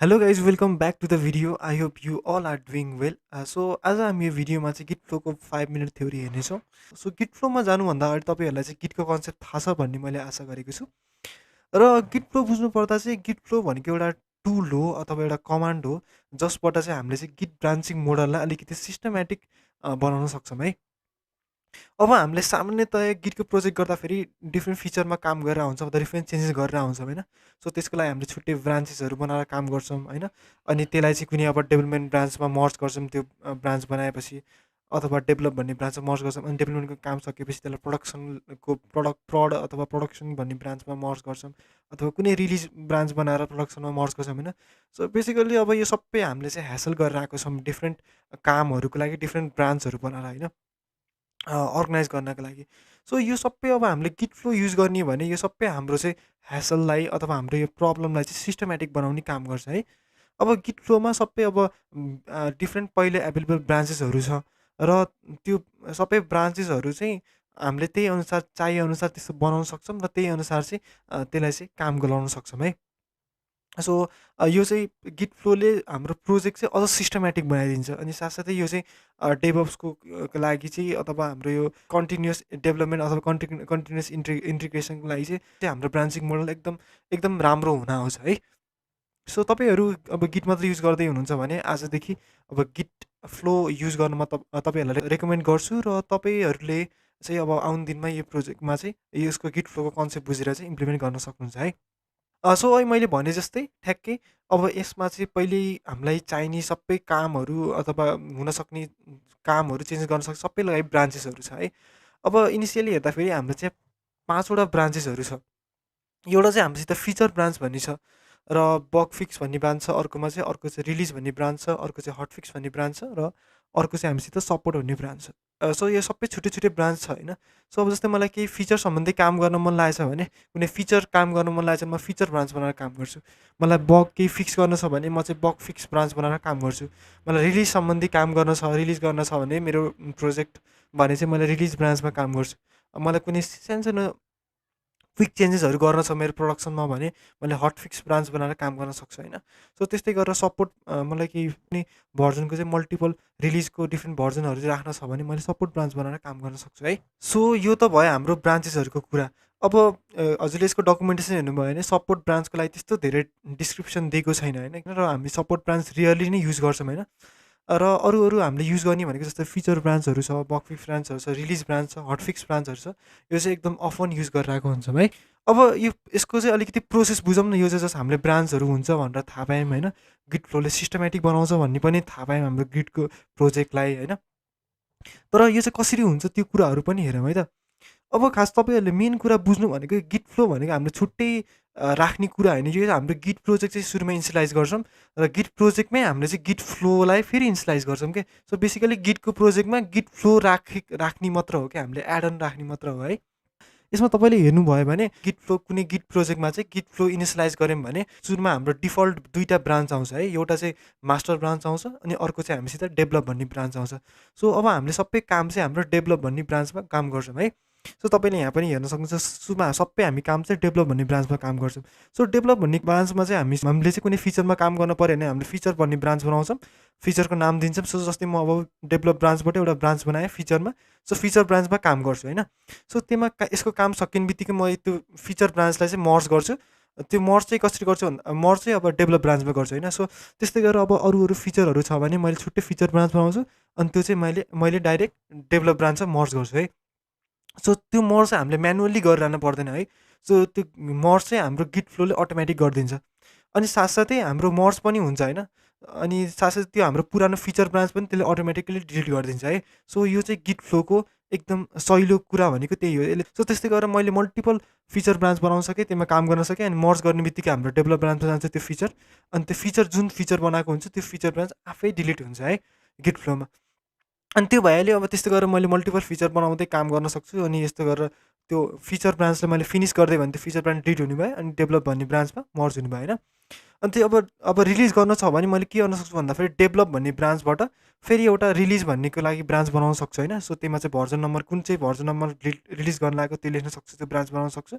Hello guys welcome back to the video I hope you all are doing well so आज हामी यो भिडियोमा चाहिँ गिट फ्लोको 5 मिनट थ्योरी हेर्नेछौँ सो गिट फ्लोमा जानुभन्दा अगाडि तपाईँहरूलाई चाहिँ गिटको कन्सेप्ट थाहा छ भन्ने मैले आशा गरेको छु र गिट फ्लो बुझ्नु पर्दा चाहिँ गिट फ्लो भनेको एउटा टुल हो अथवा एउटा कमान्ड हो जसबाट चाहिँ हामीले चाहिँ गिट ब्रान्चिङ मोडललाई अलिकति सिस्टमेटिक बनाउन सक्छौँ है। अब हामीले सामान्यतया गिटको प्रोजेक्ट गर्दाखेरि डिफ्रेन्ट फिचरमा काम गरेर हुन्छौँ अथवा डिफ्रेन्ट चेन्जेस गरेर हुन्छौँ होइन। सो त्यसको लागि हामीले छुट्टै ब्रान्चेसहरू बनाएर काम गर्छौँ होइन। अनि त्यसलाई चाहिँ कुनै अब डेभलपमेन्ट ब्रान्चमा मर्ज गर्छौँ त्यो ब्रान्च बनाएपछि अथवा डेभलप भन्ने ब्रान्चमा मर्ज गर्छौँ अनि डेभलपमेन्टको काम सकेपछि त्यसलाई प्रोडक्सनको प्रड अथवा प्रोडक्सन भन्ने ब्रान्चमा मर्ज गर्छौँ अथवा कुनै रिलिज ब्रान्च बनाएर प्रोडक्सनमा मर्ज गर्छौँ होइन। सो बेसिकल्ली अब यो सबै हामीले चाहिँ ह्यासल गरेर आएको छौँ डिफ्रेन्ट कामहरूको लागि डिफ्रेन्ट ब्रान्चहरू बनाएर होइन अर्गनाइज गर्नको लागि। सो यो सबै अब हामीले गिट फ्लो युज गर्ने भने यो सबै हाम्रो चाहिँ ह्यासललाई अथवा हाम्रो यो प्रब्लमलाई चाहिँ सिस्टमेटिक बनाउने काम गर्छ है। अब गिट फ्लोमा सबै अब डिफ्रेन्ट पहिले एभाइलेबल ब्रान्चेसहरू छ र त्यो सबै ब्रान्चेसहरू चाहिँ हामीले त्यही अनुसार चाहिएअनुसार त्यस्तो बनाउन सक्छौँ र त्यही अनुसार चाहिँ त्यसलाई चाहिँ काम गराउन सक्छौँ है। सो यो चाहिँ गिट फ्लोले हाम्रो प्रोजेक्ट चाहिँ अझ सिस्टमेटिक बनाइदिन्छ अनि साथसाथै यो चाहिँ डेभअप्सको लागि चाहिँ अथवा हाम्रो यो कन्टिन्युस डेभलपमेन्ट अथवा कन्टिन्युस इन्टिग्रेसनको लागि चाहिँ हाम्रो ब्रान्चिङ मोडल एकदम एकदम राम्रो हुन आउँछ है। सो तपाईँहरू अब गिट मात्र युज गर्दै हुनुहुन्छ भने आजदेखि अब गिट फ्लो युज गर्न म तपाईँहरूलाई रेकमेन्ड गर्छु र तपाईँहरूले चाहिँ अब आउने दिनमा यो प्रोजेक्टमा चाहिँ यसको गिट फ्लोको कन्सेप्ट बुझेर चाहिँ इम्प्लिमेन्ट गर्न सक्नुहुन्छ है। सो अहिले मैले भने जस्तै ठ्याक्कै अब यसमा चाहिँ पहिल्यै हामीलाई चाहिने सबै कामहरू अथवा हुनसक्ने कामहरू चेन्ज गर्न सक्छ सबैको लागि ब्रान्चेसहरू छ है। अब इनिसियली हेर्दाखेरि हाम्रो चाहिँ 5वटा ब्रान्चेसहरू छ। एउटा चाहिँ हामीसित फिचर ब्रान्च भन्ने छ र बग फिक्स भन्ने ब्रान्च छ, अर्कोमा चाहिँ अर्को चाहिँ रिलिज भन्ने ब्रान्च छ, अर्को चाहिँ हट फिक्स भन्ने ब्रान्च छ र अर्को चाहिँ हामीसित सपोर्ट भन्ने ब्रान्च छ। सो यो सबै छुट्टै छुट्टै ब्रान्च छ होइन। सो अब जस्तै मलाई केही फिचर सम्बन्धी काम गर्न मन लागेछ भने कुनै फिचर काम गर्न मन लागेछ भने म फिचर ब्रान्च बनाएर काम गर्छु। मलाई बग केही फिक्स गर्न छ भने म चाहिँ बग फिक्स ब्रान्च बनाएर काम गर्छु। मलाई रिलिज सम्बन्धी काम गर्न छ रिलिज गर्न छ भने मेरो प्रोजेक्ट भने चाहिँ मैले रिलिज ब्रान्चमा काम गर्छु। मलाई कुनै सानसानो क्विक चेन्जेसहरू गर्न छ मेरो प्रडक्सनमा भने मैले हट फिक्स ब्रान्च बनाएर काम गर्न सक्छु होइन। सो त्यस्तै गरेर सपोर्ट मलाई केही पनि भर्जनको चाहिँ मल्टिपल रिलिजको डिफ्रेन्ट भर्जनहरू चाहिँ राख्न छ भने मैले सपोर्ट ब्रान्च बनाएर काम गर्न सक्छु है। सो यो त भयो हाम्रो ब्रान्चेसहरूको कुरा। अब हजुरले यसको डकुमेन्टेसन हेर्नुभयो भने सपोर्ट ब्रान्चको लागि त्यस्तो धेरै डिस्क्रिप्सन दिएको छैन होइन र हामी सपोर्ट ब्रान्च रियरली नै युज गर्छौँ होइन। र अरू अरू हामीले युज गर्ने भनेको जस्तै फिचर ब्रान्चहरू छ, बग फिक्स ब्रान्चहरू छ, रिलिज ब्रान्च छ, हट फिक्स ब्रान्चहरू छ। यो चाहिँ एकदम अफन युज गरिरहेको हुन्छौँ है। अब यो यसको चाहिँ अलिकति प्रोसेस बुझौँ न। यो चाहिँ जस्ट हामीले ब्रान्चहरू हुन्छ भनेर थाहा पायौँ होइन। गिट फ्लोले सिस्टमेटिक बनाउँछ भन्ने पनि थाहा पायौँ हाम्रो गिटको प्रोजेक्टलाई होइन। तर यो चाहिँ कसरी हुन्छ त्यो कुराहरू पनि हेरौँ है त। अब खास तपाईँहरूले मेन कुरा बुझ्नु भनेको गिट फ्लो भनेको हामीले छुट्टै राख्ने कुरा होइन। यो हाम्रो गिट प्रोजेक्ट चाहिँ सुरुमा इनिसियलाइज गर्छौँ र गिट प्रोजेक्टमै हामीले चाहिँ गिट फ्लोलाई फेरि इनिसियलाइज गर्छौँ क्या। सो बेसिकली गिटको प्रोजेक्टमा गिट फ्लो राख्ने मात्र हो क्या, हामीले एड अन राख्ने मात्र हो है। यसमा तपाईँले हेर्नुभयो भने गिट फ्लो कुनै गिट प्रोजेक्टमा चाहिँ गिट फ्लो इनिसियलाइज गऱ्यौँ भने सुरुमा हाम्रो डिफल्ट 2टा ब्रान्च आउँछ है। एउटा चाहिँ मास्टर ब्रान्च आउँछ अनि अर्को चाहिँ हामीसित डेभलप भन्ने ब्रान्च आउँछ। सो अब हामीले सबै काम चाहिँ हाम्रो डेभलप भन्ने ब्रान्चमा काम गर्छौँ है। सो तपाईँले यहाँ पनि हेर्न सक्नुहुन्छ सुरुमा सबै हामी काम चाहिँ डेभलप भन्ने ब्रान्चमा काम गर्छौँ। सो डेभलप भन्ने ब्रान्चमा चाहिँ हामीले चाहिँ कुनै फिचरमा काम गर्न पऱ्यो भने हामीले फिचर भन्ने ब्रान्च बनाउँछौँ, फिचरको नाम दिन्छौँ। सो जस्तै म अब डेभलप ब्रान्चबाट एउटा ब्रान्च बनाएँ फिचरमा। सो फिचर ब्रान्चमा काम गर्छु होइन। सो त्यसमा यसको काम सकिने बित्तिकै म त्यो फिचर ब्रान्चलाई चाहिँ मर्ज गर्छु। त्यो मर्ज चाहिँ कसरी गर्छु भन्दा मर्ज चाहिँ अब डेभलप ब्रान्चमा गर्छु होइन। सो त्यस्तै गरेर अब अरू अरू फिचरहरू छ भने मैले छुट्टै फिचर ब्रान्च बनाउँछु अनि त्यो चाहिँ मैले मैले डाइरेक्ट डेभलप ब्रान्चमा मर्ज गर्छु है। सो त्यो मर्ज चाहिँ हामीले म्यानुअली गरिरहनु पर्दैन है। सो त्यो मर्ज चाहिँ हाम्रो गिट फ्लोले अटोमेटिक गरिदिन्छ। अनि साथसाथै हाम्रो मर्ज पनि हुन्छ होइन। अनि साथसाथै त्यो हाम्रो पुरानो फिचर ब्रान्च पनि त्यसले अटोमेटिकली डिलिट गरिदिन्छ है। सो यो चाहिँ गिट फ्लोको एकदम सहिलो कुरा भनेको त्यही हो यसले। सो त्यस्तै गरेर मैले मल्टिपल फिचर ब्रान्च बनाउन सकेँ, त्यसमा काम गर्न सकेँ अनि मर्ज गर्ने बित्तिकै हाम्रो डेभलप ब्रान्चमा जान्छ त्यो फिचर। अनि त्यो फिचर जुन फिचर बनाएको हुन्छ त्यो फिचर ब्रान्च आफै डिलिट हुन्छ है गिट फ्लोमा। अनि त्यो भइहाल्यो। अब त्यस्तो गरेर मैले मल्टिपल फिचर बनाउँदै काम गर्न सक्छु अनि यस्तो गरेर त्यो फिचर ब्रान्चलाई मैले फिनिस गरिदिएँ भने त्यो फिचर ब्रान्च डिलिट हुने भयो अनि डेभलप भन्ने ब्रान्चमा मर्ज हुने भयो होइन। अनि त्यो अब रिलिज गर्न छ भने मैले के गर्न सक्छु भन्दाखेरि डेभलप भन्ने ब्रान्चबाट फेरि एउटा रिलिज भन्नेको लागि ब्रान्च बनाउन सक्छु होइन। सो त्यसमा चाहिँ भर्जन नम्बर कुन चाहिँ भर्जन नम्बर रिलिज गर्न लागेको त्यो लेख्न सक्छु, त्यो ब्रान्च बनाउन सक्छु।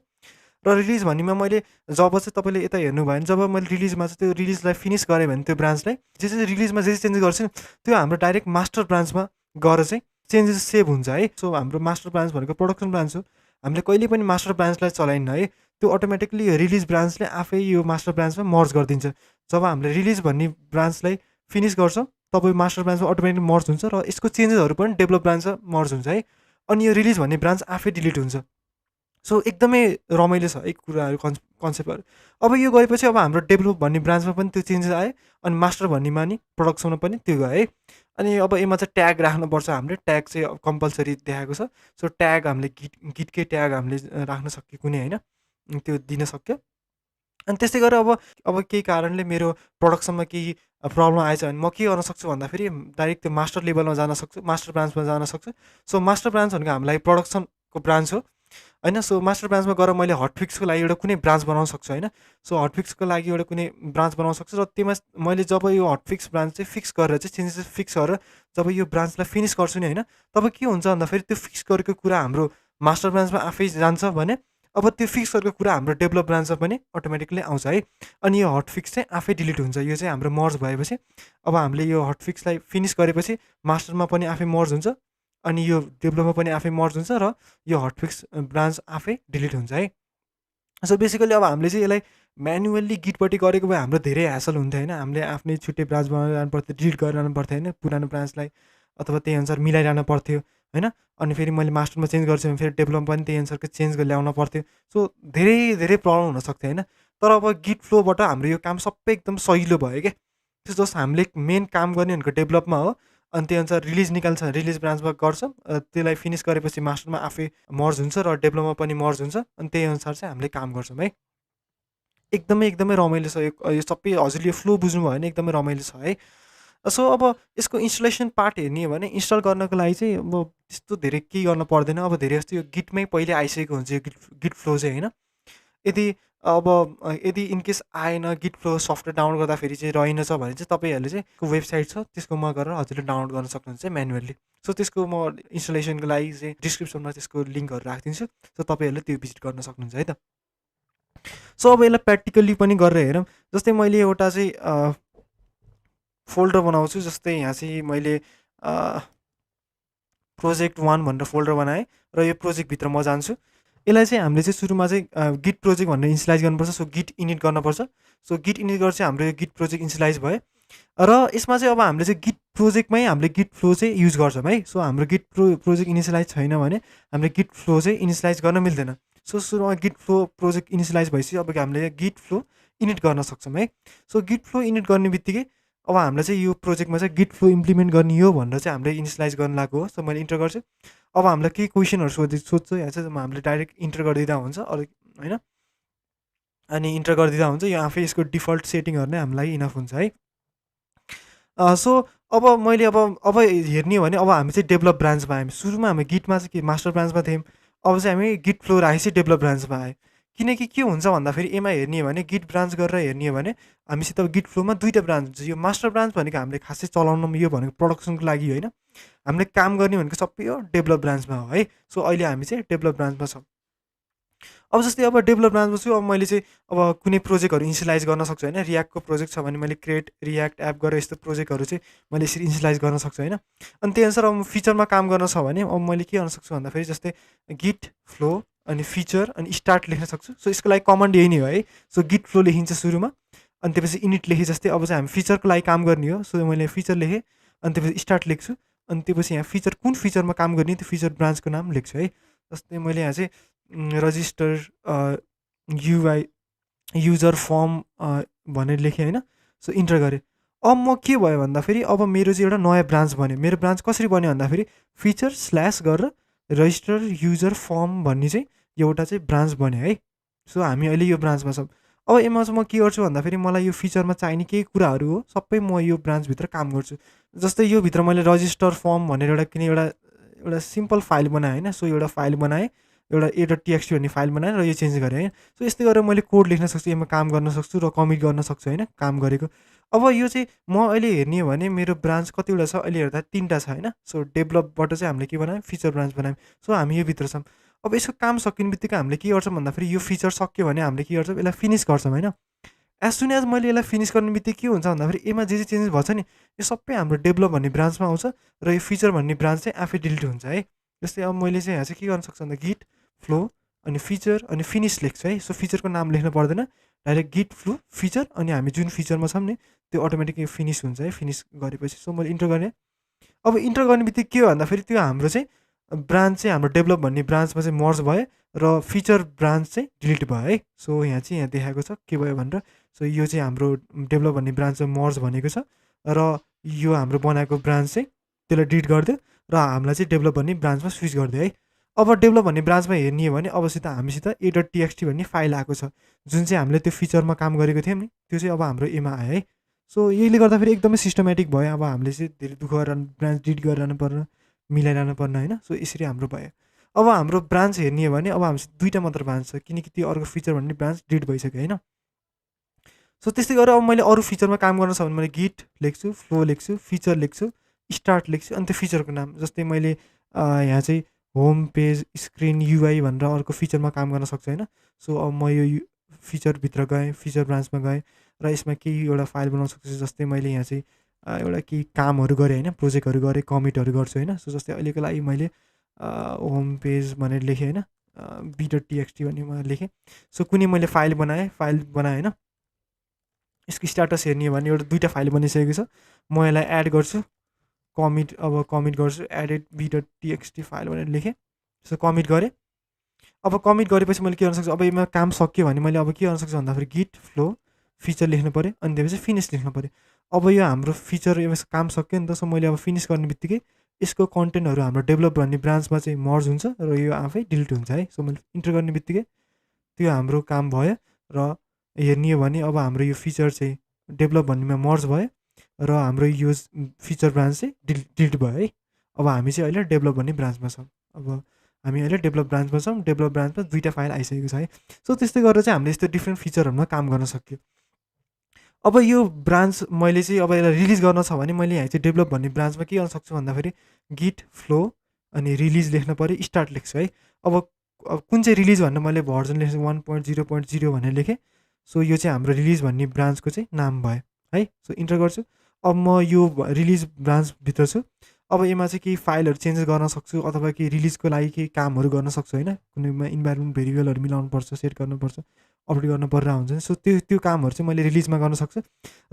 र रिलिज भन्नेमा मैले जब चाहिँ तपाईँले यता हेर्नुभयो भने जब मैले रिलिजमा चाहिँ त्यो रिलिजलाई फिनिस गरेँ भने त्यो ब्रान्चलाई जे रिलिजमा जे चेन्ज गर्छु त्यो हाम्रो डाइरेक्ट मास्टर ब्रान्चमा गएर चाहिँ चेन्जेस सेभ हुन्छ है। सो हाम्रो मास्टर ब्रान्च भनेको प्रोडक्सन ब्रान्च हो। हामीले कहिले पनि मास्टर ब्रान्चलाई चलाइन्न है। त्यो अटोमेटिकली रिलिज ब्रान्चले आफै यो मास्टर ब्रान्चमा मर्ज गरिदिन्छ। जब हामीले रिलिज भन्ने ब्रान्चलाई फिनिस गर्छौँ तब यो मास्टर ब्रान्चमा अटोमेटिक मर्ज हुन्छ र यसको चेन्जेसहरू पनि डेभलप ब्रान्चमा मर्ज हुन्छ है। अनि यो रिलिज भन्ने ब्रान्च आफै डिलिट हुन्छ। सो एकदमै रमाइलो छ है कुराहरू कन्सेप्टहरू। अब यो गएपछि अब हाम्रो डेभलप भन्ने ब्रान्चमा पनि त्यो चेन्जेस आयो अनि मास्टर भन्नेमा नि प्रोडक्सनमा पनि त्यो गयो है। अनि अब यसमा चाहिँ ट्याग राख्नुपर्छ हामीले। ट्याग चाहिँ अब कम्पलसरी देखाएको छ। सो ट्याग हामीले गिटकै ट्याग हामीले राख्न सक्यो कुनै होइन, त्यो दिन सक्यो। अनि त्यस्तै गरेर अब केही कारणले मेरो प्रोडक्सनमा केही प्रब्लम आएछ भने म के गर्न सक्छु भन्दाफेरि डाइरेक्ट त्यो मास्टर लेभलमा जान सक्छु, मास्टर ब्रान्चमा जान सक्छु। सो मास्टर ब्रान्च भनेको हामीलाई प्रोडक्सनको ब्रान्च हो होइन। सो मास्टर ब्रान्चमा गएर मैले हटफिक्सको लागि एउटा कुनै ब्रान्च बनाउन सक्छु होइन। सो हटफिक्सको लागि एउटा कुनै ब्रान्च बनाउन सक्छु र त्यसमा मैले जब यो हटफिक्स ब्रान्च चाहिँ फिक्स गरेर चाहिँ चेन्जेस फिक्स गरेर जब यो ब्रान्चलाई फिनिस गर्छु नि होइन, तब के हुन्छ भन्दाफेरि त्यो फिक्स गरेको कुरा हाम्रो मास्टर ब्रान्चमा आफै जान्छ भने अब त्यो फिक्स गरेको कुरा हाम्रो डेभलप ब्रान्चमा पनि अटोमेटिकली आउँछ है। अनि यो हटफिक्स चाहिँ आफै डिलिट हुन्छ। यो चाहिँ हाम्रो मर्ज भएपछि अब हामीले यो हटफिक्सलाई फिनिस गरेपछि मास्टरमा पनि आफै मर्ज हुन्छ अनि यो डेभलपमा पनि आफै मर्ज हुन्छ र यो हटफिक्स ब्रान्च आफै डिलिट हुन्छ है। सो बेसिकली अब हामीले चाहिँ यसलाई म्यानुअल्ली गिटपट्टि गरेको भए हाम्रो धेरै ह्यासल हुन्थ्यो होइन। हामीले आफ्नै छुट्टै ब्रान्च बनाएर जानु पर्थ्यो, डिलिट गरेर जानु पर्थ्यो होइन पुरानो ब्रान्चलाई, अथवा त्यही अनुसार मिलाइरहनु पर्थ्यो होइन। अनि फेरि मैले मास्टरमा चेन्ज गर्छु भने फेरि डेभलपमा पनि त्यही अनुसारको चेन्ज गरेर ल्याउनु पर्थ्यो। सो धेरै धेरै प्रब्लम हुनसक्थ्यो होइन। तर अब गिट फ्लोबाट हाम्रो यो काम सबै एकदम सजिलो भयो क्या। त्यो जस्ट हामीले मेन काम गर्ने भनेको डेभलपमा हो। अनि त्यही अनुसार रिलिज निकाल्छ, रिलिज ब्रान्चमा गर्छ, त्यसलाई फिनिस गरेपछि मास्टरमा आफै मर्ज हुन्छ र डेभलपमा पनि मर्ज हुन्छ। अनि त्यही अनुसार चाहिँ हामीले काम गर्छौँ है। एकदमै एकदमै रमाइलो छ यो सबै। हजुरले यो फ्लो बुझ्नुभयो भने एकदमै रमाइलो छ है। सो अब यसको इन्स्टलेसन पार्ट हेर्ने हो भने इन्स्टल गर्नको लागि चाहिँ अब त्यस्तो धेरै केही गर्न पर्दैन। अब धेरै जस्तो यो गिटमै पहिले आइसकेको हुन्छ यो गिट फ्लो चाहिँ होइन। यदि यदि इनकेस आएन, गिट फ्लो सफ्टवेयर डाउनलोड गर्दाखेरि चाहिँ रहेनछ भने चाहिँ तपाईँहरूले चाहिँ वेबसाइट छ त्यसकोमा गएर हजुरले डाउनलोड गर्न सक्नुहुन्छ म्यानुअल्ली। सो त्यसको म इन्स्टलेसनको लागि चाहिँ डिस्क्रिप्सनमा त्यसको लिङ्कहरू राखिदिन्छु। सो तपाईँहरूले त्यो भिजिट गर्न सक्नुहुन्छ है त। सो अब यसलाई प्र्याक्टिकल्ली पनि गरेर हेरौँ। जस्तै मैले एउटा चाहिँ फोल्डर बनाउँछु। जस्तै यहाँ चाहिँ मैले प्रोजेक्ट 1 भनेर फोल्डर बनाएँ र यो प्रोजेक्टभित्र म जान्छु। यसलाई चाहिँ हामीले चाहिँ सुरुमा चाहिँ गिट प्रोजेक्ट भनेर इनिसियलाइज गर्नुपर्छ। सो गिट इनिट गर्नुपर्छ। सो गिट इनिट गरेर चाहिँ हाम्रो यो गिट प्रोजेक्ट इनिसियलाइज भयो र यसमा चाहिँ अब हामीले चाहिँ गिट प्रोजेक्टमै हामीले गिट फ्लो चाहिँ युज गर्छौँ है। सो हाम्रो गिट प्रोजेक्ट इनिसियलाइज छैन भने हामीले गिट फ्लो चाहिँ इनिसियलाइज गर्न मिल्दैन। सो सुरुमा गिट फ्लो प्रोजेक्ट इनिसियलाइज भएपछि अब हामीले गिट फ्लो इनिट गर्न सक्छौँ है। सो गिट फ्लो इनिट गर्ने बित्तिकै अब हामीलाई चाहिँ यो प्रोजेक्टमा चाहिँ गिट फ्लो इम्प्लिमेन्ट गर्ने हो भनेर चाहिँ हामीले इनिसियलाइज गर्न लागेको हो। सो मैले इन्टर गर्छु। अब हामीलाई केही क्वेसनहरू सोध्छु यहाँ चाहिँ हामीले डाइरेक्ट इन्टर गरिदिँदा हुन्छ अरू होइन। अनि इन्टर गरिदिँदा हुन्छ, यो आफै यसको डिफल्ट सेटिङहरू नै हामीलाई इनफ हुन्छ है। सो अब मैले अब हेर्ने हो भने अब हामी चाहिँ डेभलप ब्रान्चमा आयौँ। सुरुमा हामी गिटमा चाहिँ के मास्टर ब्रान्चमा थियौँ। अब चाहिँ हामी गिट फ्लो राखेपछि डेभलप ब्रान्चमा आयो। किनकि के हुन्छ भन्दाफेरि एमा हेर्ने हो भने गिट ब्रान्च गरेर हेर्ने हो भने हामीसित गिट फ्लोमा दुईवटा ब्रान्च हुन्छ। यो मास्टर ब्रान्च भनेको हामीले खासै चलाउनु यो भनेको प्रोडक्सनको लागि होइन। हामीले काम गर्ने भनेको सबै यो डेभलप ब्रान्चमा हो है। सो अहिले हामी चाहिँ डेभलप ब्रान्चमा छौँ। अब जस्तै अब डेभलप ब्रान्चमा छु। अब मैले चाहिँ अब कुनै प्रोजेक्टहरू इनिसियलाइज गर्न सक्छु होइन। रियाक्टको प्रोजेक्ट छ भने मैले क्रिएट रियाक्ट एप गरेर यस्तो प्रोजेक्टहरू चाहिँ मैले यसरी इनिसियलाइज गर्न सक्छु होइन। अनि त्यही अनुसार अब फिचरमा काम गर्न छ भने अब मैले के गर्न सक्छु भन्दाफेरि जस्तै गिट फ्लो अनि फिचर अनि स्टार्ट लेख्न सक्छु। सो यसको लागि कमान्ड यही नै हो है। सो गिट फ्लो लेखिन्छ सुरुमा अनि त्यसपछि इनिट लेखेँ। जस्तै अब चाहिँ हामी फिचरको लागि काम गर्ने हो। सो मैले फिचर लेखेँ अनि त्यसपछि स्टार्ट लेख्छु अनि त्यसपछि यहाँ फिचर कुन फिचरमा काम गर्ने त्यो फिचर ब्रान्चको नाम लेख्छु है। जस्तै मैले यहाँ चाहिँ रजिस्टर युआई युजर फर्म भनेर लेखेँ होइन। सो इन्टर गरेँ। अब म के भयो भन्दाफेरि अब मेरो चाहिँ एउटा नयाँ ब्रान्च बन्यो। मेरो ब्रान्च कसरी बन्यो भन्दाफेरि फिचर स्ल्यास गरेर रजिस्टर युजर फर्म भन्ने चाहिँ एउटा चाहिँ ब्रान्च बन्यो है। सो हामी अहिले यो ब्रान्चमा छौँ। अब यसमा चाहिँ म के गर्छु भन्दाफेरि मलाई यो फिचरमा चाहिने केही कुराहरू हो सबै म यो ब्रान्चभित्र काम गर्छु। जस्तै यो भित्र मैले रजिस्टर फर्म भनेर एउटा किन एउटा सिम्पल फाइल बनाएँ होइन। सो एउटा फाइल बनाएँ, एउटा टिएक्सटी भन्ने फाइल बनाएँ र यो चेन्ज गरेँ है। सो यस्तै गरेर मैले कोड लेख्न सक्छु, यसमा काम गर्न सक्छु र कमिट गर्न सक्छु होइन काम गरेको। अब यो चाहिँ म अहिले हेर्ने हो भने मेरो ब्रान्च कतिवटा छ अहिले हेर्दा 3टा छ होइन। सो डेभलपबाट चाहिँ हामीले के बनायौँ फिचर ब्रान्च बनायौँ। सो हामी यो भित्र छौँ। अब यसको काम सकिने बित्तिकै हामीले के गर्छौँ भन्दाखेरि यो फिचर सक्यो भने हामीले के गर्छौँ यसलाई फिनिस गर्छौँ होइन। एज सुन एज मैले यसलाई फिनिस गर्ने बित्तिकै के हुन्छ भन्दाखेरि यसमा जे चेन्जेस भएछ नि यो सबै हाम्रो डेभलप भन्ने ब्रान्चमा आउँछ र यो फिचर भन्ने ब्रान्च चाहिँ आफै डिलिट हुन्छ है। जस्तै अब मैले चाहिँ यहाँ चाहिँ के गर्न सक्छु भन्दा गिट फ्लो अनि फिचर अनि फिनिस लेख्छु है। सो फिचरको नाम लेख्नु पर्दैन, डाइरेक्ट गिट फ्लो फिचर अनि हामी जुन फिचरमा छौँ नि त्यो अटोमेटिकली फिनिस हुन्छ है। फिनिस गरेपछि सो मैले इन्टर गरेँ। अब इन्टर गर्ने बित्तिकै के हो भन्दाखेरि त्यो हाम्रो चाहिँ ब्रान्च चाहिँ हाम्रो डेभलप भन्ने ब्रान्चमा चाहिँ मर्ज भयो र फिचर ब्रान्च चाहिँ डिलिट भयो है। सो यहाँ चाहिँ यहाँ देखाएको छ के भयो भनेर। सो यो चाहिँ हाम्रो डेभलप भन्ने ब्रान्चमा मर्ज भनेको छ र यो हाम्रो बनाएको ब्रान्च चाहिँ त्यसलाई डिलिट गरिदियो र हामीलाई चाहिँ डेभलप भन्ने ब्रान्चमा स्विच गरिदियो है। अब डेभलप भन्ने ब्रान्चमा हेर्ने हो भने अबसित हामीसित a.txt भन्ने फाइल आएको छ जुन चाहिँ हामीले त्यो फिचरमा काम गरेको थियौँ नि त्यो चाहिँ अब हाम्रो एमा आयो है। सो यसले गर्दाखेरि एकदमै सिस्टमेटिक भयो। अब हामीले चाहिँ धेरै दुःख गरेर ब्रान्च डिलिट गरिरहनु पर्ने, मिलाइरहनु पर्ने होइन। सो यसरी हाम्रो भयो। अब हाम्रो ब्रान्च हेर्ने हो भने अब हामीसित दुईवटा मात्र ब्रान्च छ किनकि त्यो अर्को फिचर भन्ने ब्रान्च डिलिट भइसक्यो होइन। सो त्यस्तै गरेर अब मैले अरू फिचरमा काम गर्न छ भने मैले गिट लेख्छु, फ्लो लेख्छु, फिचर लेख्छु, स्टार्ट लेख्छु अनि त्यो फिचरको नाम जस्तै मैले यहाँ चाहिँ होम पेज स्क्रिन युआई भनेर अर्को फिचरमा काम गर्न सक्छु होइन। सो अब म यो फिचरभित्र गएँ, फिचर ब्रान्चमा गएँ र यसमा केही एउटा फाइल बनाउन सक्छु। जस्तै मैले यहाँ चाहिँ एउटा केही कामहरू गरेँ होइन, प्रोजेक्टहरू गरेँ, कमिटहरू गर्छु होइन। सो जस्तै अहिलेको लागि मैले होम पेज भनेर लेखेँ होइन, b.txt भन्ने म लेखेँ। सो कुनै मैले फाइल बनाएँ होइन। यसको स्ट्याटस हेर्ने हो भने एउटा दुईवटा फाइल बनिसकेको छ। म यसलाई एड गर्छु, कमिट गर्छु, एडेड b.txt फाइल भनेर लेखेँ। सो कमिट गरेँ। अब कमिट गरेपछि मैले के गर्न सक्छु, अब यसमा काम सक्यो भने मैले अब के गर्न सक्छु भन्दाखेरि गिट फ्लो फिचर लेख्नु पऱ्यो अनि त्यसपछि फिनिस लेख्नु पऱ्यो। अब यो हाम्रो फिचर यसमा काम सक्यो नि त। सो मैले अब फिनिस गर्ने बित्तिकै यसको कन्टेन्टहरू हाम्रो डेभलप भन्ने ब्रान्चमा चाहिँ मर्ज हुन्छ र यो आफै डिलिट हुन्छ है। सो मैले इन्टर गर्ने बित्तिकै त्यो हाम्रो काम भयो र हेर्ने हो भने अब हाम्रो यो फिचर चाहिँ डेभलप भन्नेमा मर्ज भयो र हाम्रो यो फिचर ब्रान्च चाहिँ डिलिट भयो है। अब हामी चाहिँ अहिले डेभलप भन्ने ब्रान्चमा छौँ। अब हामी अहिले डेभलप ब्रान्चमा छौँ। डेभलप ब्रान्चमा दुईवटा फाइल आइसकेको छ है। सो त्यस्तै गरेर चाहिँ हामीले यस्तो डिफ्रेन्ट फिचरहरूमा काम गर्न सक्यो। अब यो ब्रान्च मैले चाहिँ अब यसलाई रिलिज गर्न छ भने मैले यहाँ चाहिँ डेभलप भन्ने ब्रान्चमा के गर्न सक्छु भन्दाखेरि गिट फ्लो अनि रिलिज लेख्नु पऱ्यो, स्टार्ट लेख्छु है। अब कुन चाहिँ रिलिज भनेर मैले भर्जन लेख्छु 1.0.0 भनेर लेखेँ। सो यो चाहिँ हाम्रो रिलिज भन्ने ब्रान्चको चाहिँ नाम भयो है। सो इन्टर गर्छु। अब म यो रिलिज ब्रान्चभित्र छु। अब यसमा चाहिँ केही फाइलहरू चेन्जेस गर्न सक्छु अथवा केही रिलिजको लागि केही कामहरू गर्न सक्छु होइन। कुनैमा इन्भाइरोमेन्ट भेरिएबलहरू मिलाउनुपर्छ, सेट गर्नुपर्छ, अपडेट गर्नु पर्ने हुन्छ। सो त्यो कामहरू चाहिँ मैले रिलिजमा गर्न सक्छु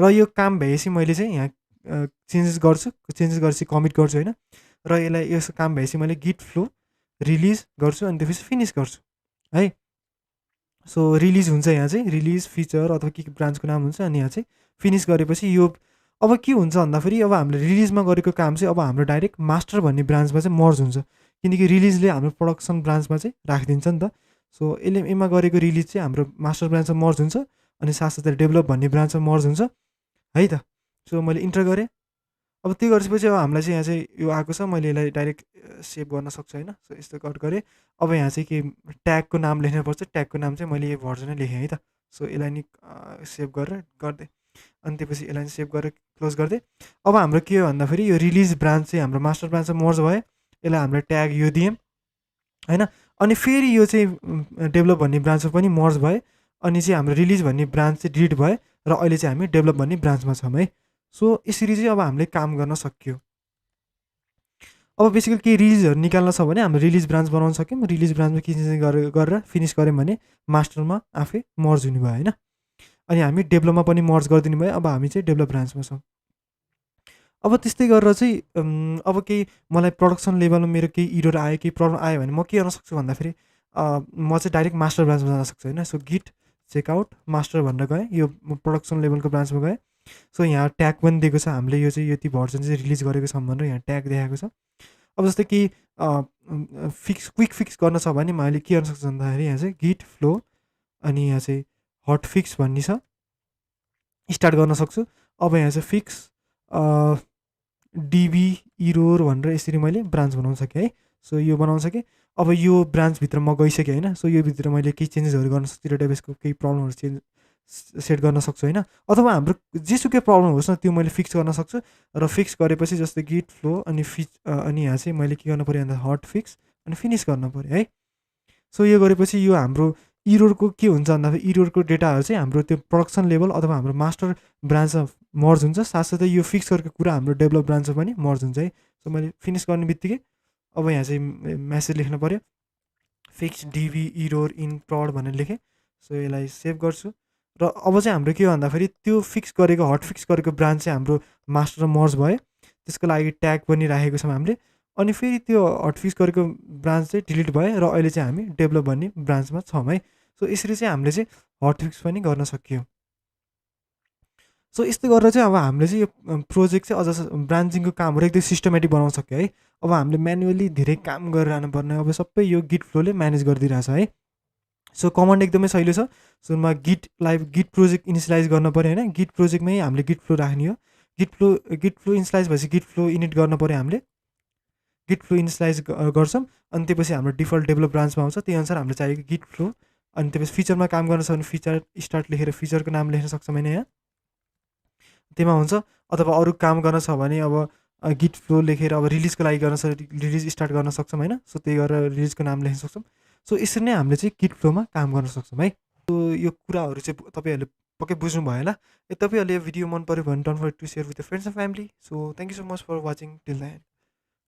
र यो काम भएपछि मैले चाहिँ यहाँ चेन्जेस गरेपछि कमिट गर्छु होइन। र यसलाई यसो काम भएपछि मैले गिट फ्लो रिलिज गर्छु अनि त्यसपछि फिनिस गर्छु है। सो रिलिज हुन्छ यहाँ चाहिँ रिलिज फिचर अथवा के ब्रान्चको नाम हुन्छ अनि यहाँ चाहिँ फिनिस गरेपछि यो अब के हुन्छ भन्दाखेरि अब हामीले रिलिजमा गरेको काम चाहिँ अब हाम्रो डाइरेक्ट मास्टर भन्ने ब्रान्चमा चाहिँ मर्ज हुन्छ किनकि रिलिजले हाम्रो प्रोडक्सन ब्रान्चमा चाहिँ राखिदिन्छ नि त। सो यसले यसमा गरेको रिलिज चाहिँ हाम्रो मास्टर ब्रान्चमा मर्ज हुन्छ अनि साथसाथै डेभलप भन्ने ब्रान्चमा मर्ज हुन्छ है त। सो मैले इन्टर गरेँ। अब त्यो गरेपछि अब हामीलाई चाहिँ यहाँ चाहिँ यो आएको छ। मैले यसलाई डाइरेक्ट सेभ गर्न सक्छु होइन। सो यस्तो कट गरेँ। अब यहाँ चाहिँ के ट्यागको नाम लेख्नुपर्छ। ट्यागको नाम चाहिँ मैले यो भर्जनै लेखेँ है त। सो यसलाई नि सेभ गरेर गरिदिएँ अनि त्यसपछि यसलाई सेभ गरेर क्लोज गरिदिएँ। अब हाम्रो के हो भन्दाखेरि यो रिलिज ब्रान्च चाहिँ हाम्रो मास्टर ब्रान्चमा मर्ज भयो। यसलाई हाम्रो ट्याग यो दियौँ होइन। अनि फेरि यो चाहिँ डेभलप भन्ने ब्रान्चमा पनि मर्ज भयो अनि चाहिँ हाम्रो रिलिज भन्ने ब्रान्च चाहिँ डिलिट भयो र अहिले चाहिँ हामी डेभलप भन्ने ब्रान्चमा छौँ है। सो यसरी चाहिँ अब हामीले काम गर्न सक्यो। अब बेसिकली केही रिलिजहरू निकाल्न छ भने हाम्रो रिलिज ब्रान्च बनाउन सक्यौँ। रिलिज ब्रान्चमा के चेन्ज गरेर फिनिस गऱ्यौँ भने मास्टरमा आफै मर्ज हुने भयो होइन। अनि हामी डेभलपमा पनि मर्ज गरिदिनु भयो। अब हामी चाहिँ डेभलप ब्रान्चमा छौँ। अब त्यस्तै गरेर चाहिँ अब केही मलाई प्रोडक्सन लेभलमा मेरो केही इरर आयो, केही प्रब्लम आयो भने म के गर्न सक्छु भन्दाखेरि म चाहिँ डाइरेक्ट मास्टर ब्रान्चमा जान सक्छु होइन। सो गिट चेकआउट मास्टर भनेर गएँ, यो प्रोडक्सन लेभलको ब्रान्चमा गएँ। सो यहाँ ट्याग पनि दिएको छ हामीले यो चाहिँ यति भर्जन चाहिँ रिलिज गरेको छौँ भनेर यहाँ ट्याग देखाएको छ। अब जस्तै कि क्विक फिक्स गर्न छ भने मैले के गर्न सक्छु भन्दाखेरि यहाँ चाहिँ गिट फ्लो अनि यहाँ चाहिँ हट फिक्स भन्ने छ, स्टार्ट गर्न सक्छु। अब यहाँ चाहिँ फिक्स डिबी इरोर भनेर यसरी मैले ब्रान्च बनाउन सकेँ है। सो यो बनाउन सकेँ। अब यो ब्रान्चभित्र म गइसकेँ होइन। सो यो भित्र मैले केही चेन्जेसहरू गर्न सक्छु, डेटाबेसको केही प्रब्लमहरू सेट गर्न सक्छु होइन। अथवा हाम्रो जेसुकै प्रब्लम होस् न त्यो मैले फिक्स गर्न सक्छु र फिक्स गरेपछि जस्तै गिट फ्लो अनि अनि यहाँ चाहिँ मैले के गर्नु पऱ्यो भन्दा हट फिक्स अनि फिनिस गर्नु पऱ्यो है। सो यो गरेपछि यो हाम्रो इररको के हुन्छ भन्दाखेरि इररको डेटाहरू चाहिँ हाम्रो त्यो प्रोडक्सन लेभल अथवा हाम्रो मास्टर ब्रान्चमा मर्ज हुन्छ, साथसाथै यो फिक्स गरेको कुरा हाम्रो डेभलप ब्रान्चमा पनि मर्ज हुन्छ है। सो मैले फिनिस गर्ने बित्तिकै अब यहाँ चाहिँ मेसेज लेख्नु पऱ्यो, फिक्स डिभी इरर इन प्रड भनेर लेखेँ। सो यसलाई सेभ गर्छु र अब चाहिँ हाम्रो के हो भन्दाखेरि त्यो फिक्स गरेको हट फिक्स गरेको ब्रान्च चाहिँ हाम्रो मास्टर मर्ज भयो, त्यसको लागि ट्याग पनि राखेको छौँ हामीले। अनि फेरि त्यो हट फिक्स गरेको ब्रान्च चाहिँ डिलिट भयो र अहिले चाहिँ हामी डेभलप भन्ने ब्रान्चमा छौँ है। सो यसरी चाहिँ हामीले चाहिँ हट फिक्स पनि गर्न सकियो। सो यस्तो गरेर चाहिँ अब हामीले चाहिँ यो प्रोजेक्ट चाहिँ अझ ब्रान्चिङको कामहरू एकदम सिस्टमेटिक बनाउन सक्यो है। अब हामीले म्यानुअली धेरै काम गरिरहनु पर्ने, अब सबै यो गिट फ्लोले म्यानेज गरिदिइरहेछ है। सो कमान्ड एकदमै सहिलो छ। सुरुमा गिट प्रोजेक्ट इनिसियलाइज गर्नु पऱ्यो होइन, गिट प्रोजेक्टमै हामीले गिट फ्लो राख्ने हो। गिट फ्लो इनिसियलाइज भएपछि गिट फ्लो इनिट गर्नु पऱ्यो हामीले। गिट फ्लो इनिसियलाइज गर्छौँ अनि त्यसपछि हाम्रो डिफल्ट डेभलप ब्रान्चमा आउँछ, त्यही अनुसार हामीले चाहिएको गिट फ्लो। अनि त्यसपछि फिचरमा काम गर्न छ भने फिचर स्टार्ट लेखेर फिचरको नाम लेख्न सक्छौँ होइन यहाँ, त्यसमा हुन्छ। अथवा अरू काम गर्न छ भने अब गिट फ्लो लेखेर अब रिलिजको लागि गर्न छ रिलिज स्टार्ट गर्न सक्छौँ होइन। सो त्यही गरेर रिलिजको नाम लेख्न सक्छौँ। सो यसरी नै हामीले चाहिँ गिट फ्लोमा काम गर्न सक्छौँ है। सो यो कुराहरू चाहिँ तपाईँहरूले पक्कै बुझ्नुभयो होला। तपाईँहरूले यो भिडियो मन पऱ्यो भने don't forget to share with your friends and family. So thank you so much for watching till the and.